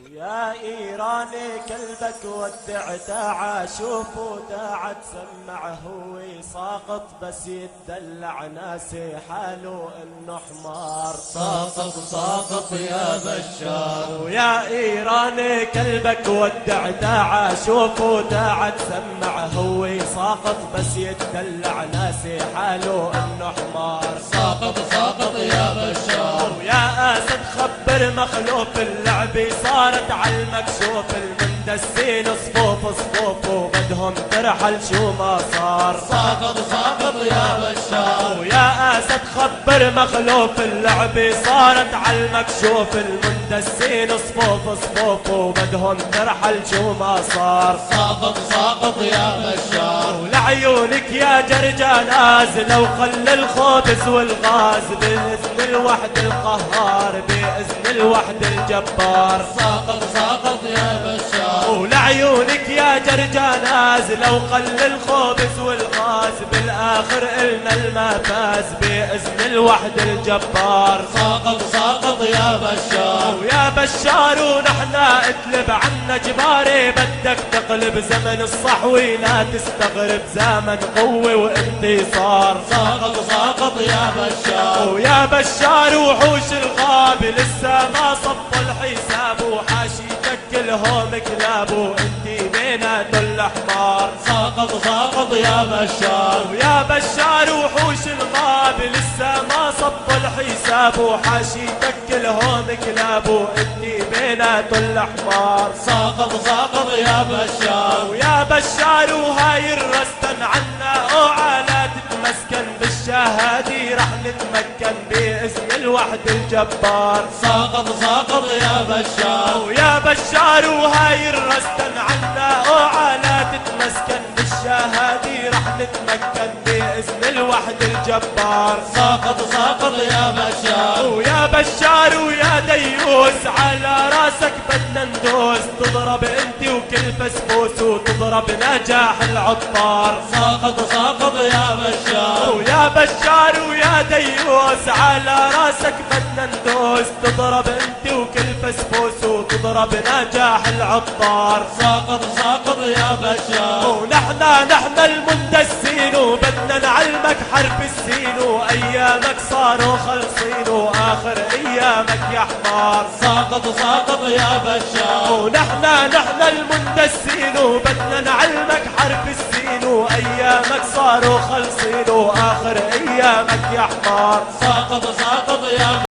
يا ايراني كلبك ودعته عاشوف وداعت تسمعه ويساقط بس يدلع ناسي حاله انه حمار. ساقط ساقط يا بشار. ويا ايراني كلبك ودعته عاشوف وداعت تسمعه ويساقط بس يدلع ناسي حاله انه حمار. ساقط ساقط يا بشار. ويا اسد خبر مخلوف اللعبة صارت عالمكشوف المندسين صفوف صفوف وبدهم ترحل شو ما صار. ساقط ساقط يا بشار. ويا اسد خبر مخلوف اللعبة صارت عالمكشوف المندسين صفوف صفوف وبدهم ترحل شو ما صار. ساقط ساقط يا بشار. ولعيونك يا جرجاناز لو قل الخبز والغاز بإذن الوحد القهار بإذن الوحد الجبار. ساقط ساقط يا بشار. ولعيونك يا جرجاناز لو قل الخبز والغاز بالآخر إلنا المفاز بإذن الوحد الجبار. ساقط ساقط يا بشار. ويا بشار ونحن اتلب عنا جباري بدك تقلب زمن الصحوي لا تستغرب زمن قوة وانتصار. ساقط ساقط يا بشار. ويا بشار وحوش الغاب لسه ما صفوا الحساب وحاشيتك كلهم كلاب وانتي بينات الاحمار. ساقط ساقط يا بشار. ويا بشار وحوش الغاب لسه ما صفوا الحساب وحاشيتك كلهم كلاب وانتي بينات الاحمار. ساقط ساقط يا بشار. ويا بشار وهاي الرستن عنا اوعى لا تتمسكن بالشهادي رح نتمكن بإذن الوحد الجبار. ساقط ساقط يا بشار. ويا بشار وهاي الرستن عنا اوعى لا تتمسكن بالشهادي رح نتمكن بإذن الوحد الجبار. ساقط ساقط يا بشار. ويا بشار ويا ديوس على راسك بدنا ندوس تضرب انت وكل فسفوس وتضرب نجاح العطار. ساقط ساقط يا بشار. ويا بشار ويا ديوس على راسك بدنا ندوس تضرب انت وكل فسفوس وتضرب نجاح العطار. ساقط ساقط يا بشار. ونحن المندسين وبدنا نعلمك حرب السين وايامك صاروا خلصين واخر ايامك يا حمار. ساقط ساقط يا بشار. ونحن المندسين وبدنا نعلمك حرب السين وايامك صاروا خلصين واخر ايامك يا حمار. ساقط ساقط يا